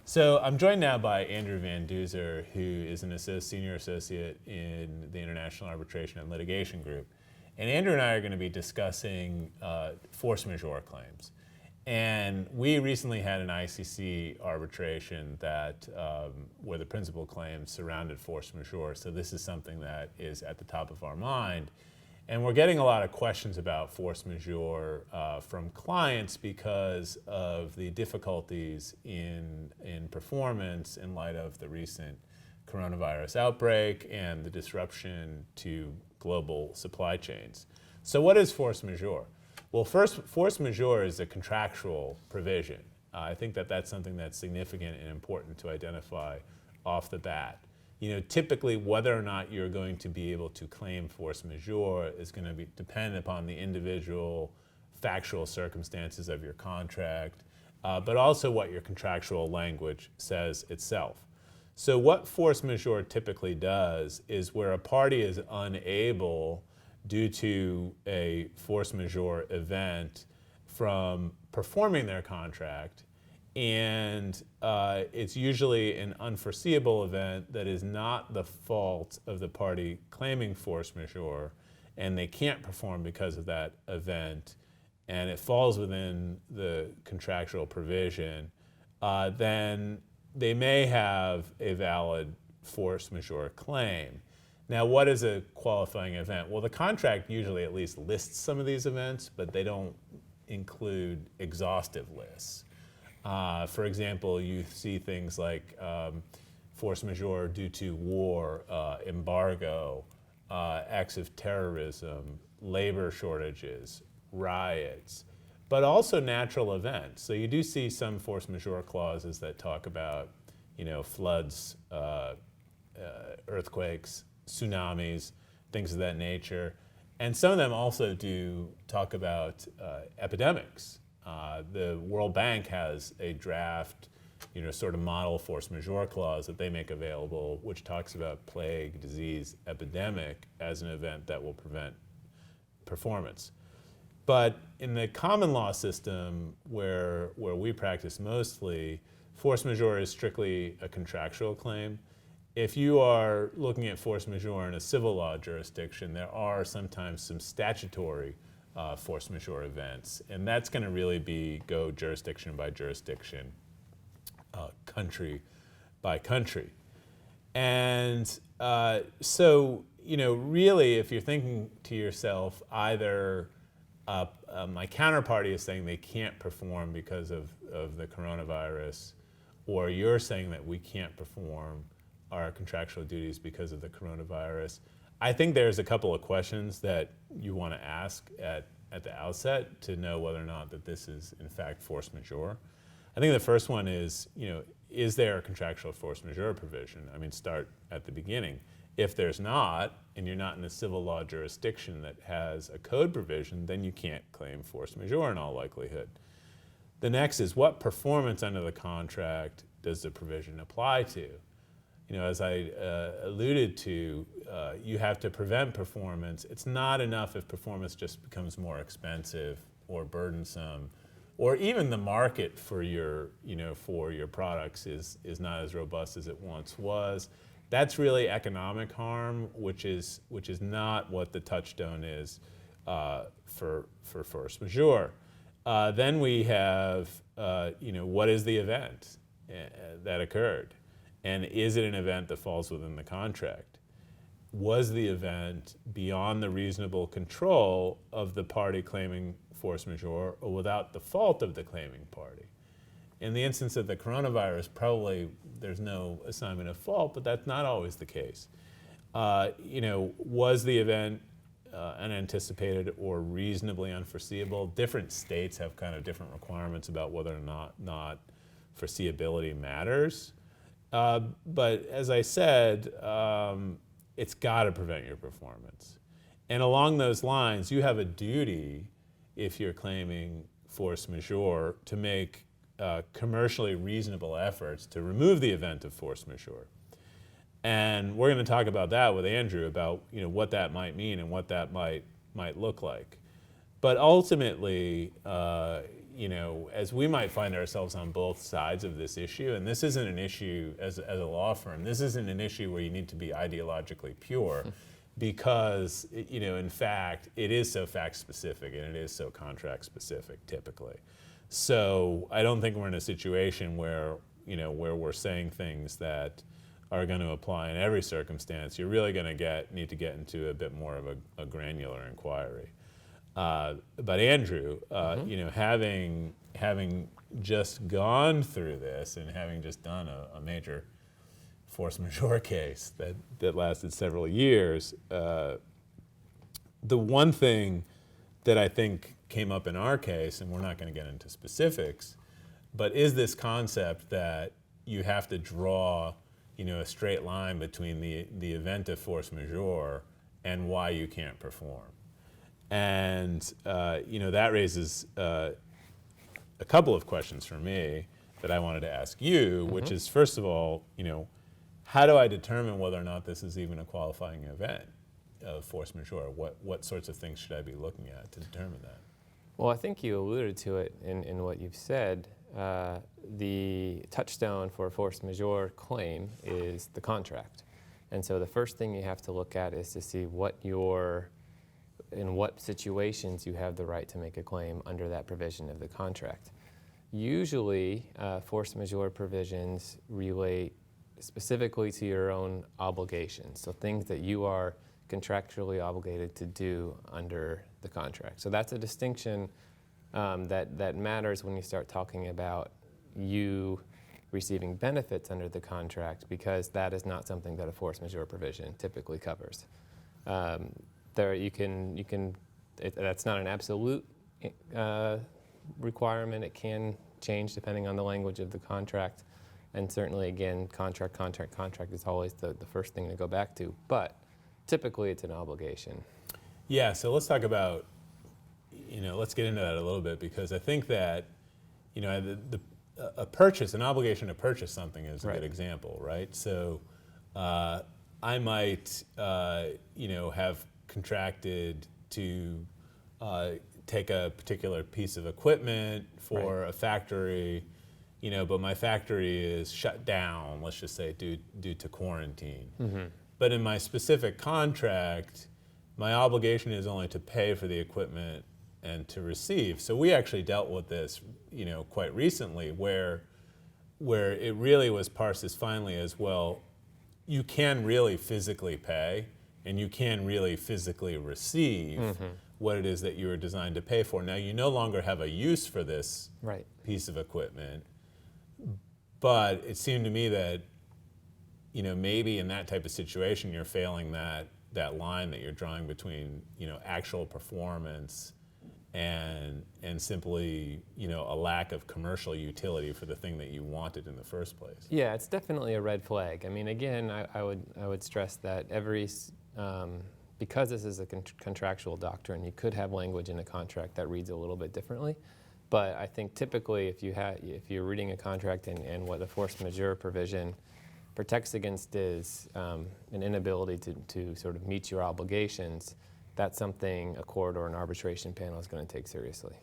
So I'm joined now by Andrew Van Duzer, who is an senior associate in the International Arbitration and Litigation Group. And Andrew and I are going to be discussing force majeure claims. And we recently had an ICC arbitration that where the principal claims surrounded force majeure. So this is something that is at the top of our mind. And we're getting a lot of questions about force majeure from clients because of the difficulties in performance in light of the recent coronavirus outbreak and the disruption to global supply chains. So what is force majeure? Well, first, force majeure is a contractual provision. I think that that's something that's significant and important to identify off the bat. You know, typically whether or not you're going to be able to claim force majeure is going to be dependent upon the individual factual circumstances of your contract, but also what your contractual language says itself. So what force majeure typically does is where a party is unable, due to a force majeure event, from performing their contract, and it's usually an unforeseeable event that is not the fault of the party claiming force majeure, and they can't perform because of that event, and it falls within the contractual provision, then they may have a valid force majeure claim. Now, what is a qualifying event? Well, the contract usually at least lists some of these events, but they don't include exhaustive lists. For example, you see things like force majeure due to war, embargo, acts of terrorism, labor shortages, riots, but also natural events. So you do see some force majeure clauses that talk about, you know, floods, earthquakes, tsunamis, things of that nature. And some of them also do talk about epidemics. The World Bank has a draft, you know, sort of model force majeure clause that they make available, which talks about plague, disease, epidemic as an event that will prevent performance. But in the common law system, where we practice mostly, force majeure is strictly a contractual claim. If you are looking at force majeure in a civil law jurisdiction, there are sometimes some statutory force majeure events, and that's going to really go jurisdiction by jurisdiction, country by country. And so, you know, really, if you're thinking to yourself, either my counterparty is saying they can't perform because of the coronavirus, or you're saying that we can't perform our contractual duties because of the coronavirus, I think there's a couple of questions that you want to ask at the outset to know whether or not that this is in fact force majeure. I think the first one is, you know, is there a contractual force majeure provision? I mean, start at the beginning. If there's not, and you're not in a civil law jurisdiction that has a code provision, then you can't claim force majeure in all likelihood. The next is, what performance under the contract does the provision apply to? You know, as I alluded to, you have to prevent performance. It's not enough if performance just becomes more expensive or burdensome, or even the market for your products is not as robust as it once was. That's really economic harm, which is not what the touchstone is for force majeure. Then we have, what is the event that occurred? And is it an event that falls within the contract? Was the event beyond the reasonable control of the party claiming force majeure, or without the fault of the claiming party? In the instance of the coronavirus, probably there's no assignment of fault, but that's not always the case. Was the event unanticipated or reasonably unforeseeable? Different states have kind of different requirements about whether or not foreseeability matters. But as I said, it's got to prevent your performance. And along those lines, you have a duty, if you're claiming force majeure, to make commercially reasonable efforts to remove the event of force majeure. And we're going to talk about that with Andrew, about what that might mean and what that might look like. But ultimately, as we might find ourselves on both sides of this issue, and this isn't an issue as a law firm, this isn't an issue where you need to be ideologically pure, because, in fact, it is so fact specific and it is so contract specific typically. So I don't think we're in a situation where, where we're saying things that are going to apply in every circumstance. You're really going to need to get into a bit more of a granular inquiry. But Andrew, having just gone through this and having just done a major force majeure case that lasted several years, the one thing that I think came up in our case, and we're not going to get into specifics, but is this concept that you have to draw a straight line between the event of force majeure and why you can't perform. And that raises a couple of questions for me that I wanted to ask you, which is, first of all, how do I determine whether or not this is even a qualifying event of force majeure? What sorts of things should I be looking at to determine that? Well, I think you alluded to it in what you've said. The touchstone for a force majeure claim is the contract. And so the first thing you have to look at is to see in what situations you have the right to make a claim under that provision of the contract. Usually, force majeure provisions relate specifically to your own obligations, so things that you are contractually obligated to do under the contract. So that's a distinction that matters when you start talking about you receiving benefits under the contract, because that is not something that a force majeure provision typically covers. That's not an absolute requirement. It can change depending on the language of the contract. And certainly, again, contract is always the first thing to go back to. But typically, it's an obligation. Yeah, so let's talk about, let's get into that a little bit, because I think that, an obligation to purchase something is a good example, right? So I might, have contracted to take a particular piece of equipment for a factory, but my factory is shut down, let's just say, due to quarantine. But in my specific contract, my obligation is only to pay for the equipment and to receive. So we actually dealt with this, quite recently, where it really was parsed as finely as, well, you can really physically pay and you can really physically receive what it is that you were designed to pay for. Now, you no longer have a use for this piece of equipment, but it seemed to me that, maybe in that type of situation, you're failing that line that you're drawing between, actual performance and simply, a lack of commercial utility for the thing that you wanted in the first place. Yeah, it's definitely a red flag. I mean, again, I would stress that because this is a contractual doctrine, you could have language in a contract that reads a little bit differently. But I think typically, if you're reading a contract and what the force majeure provision protects against is an inability to sort of meet your obligations, that's something a court or an arbitration panel is going to take seriously.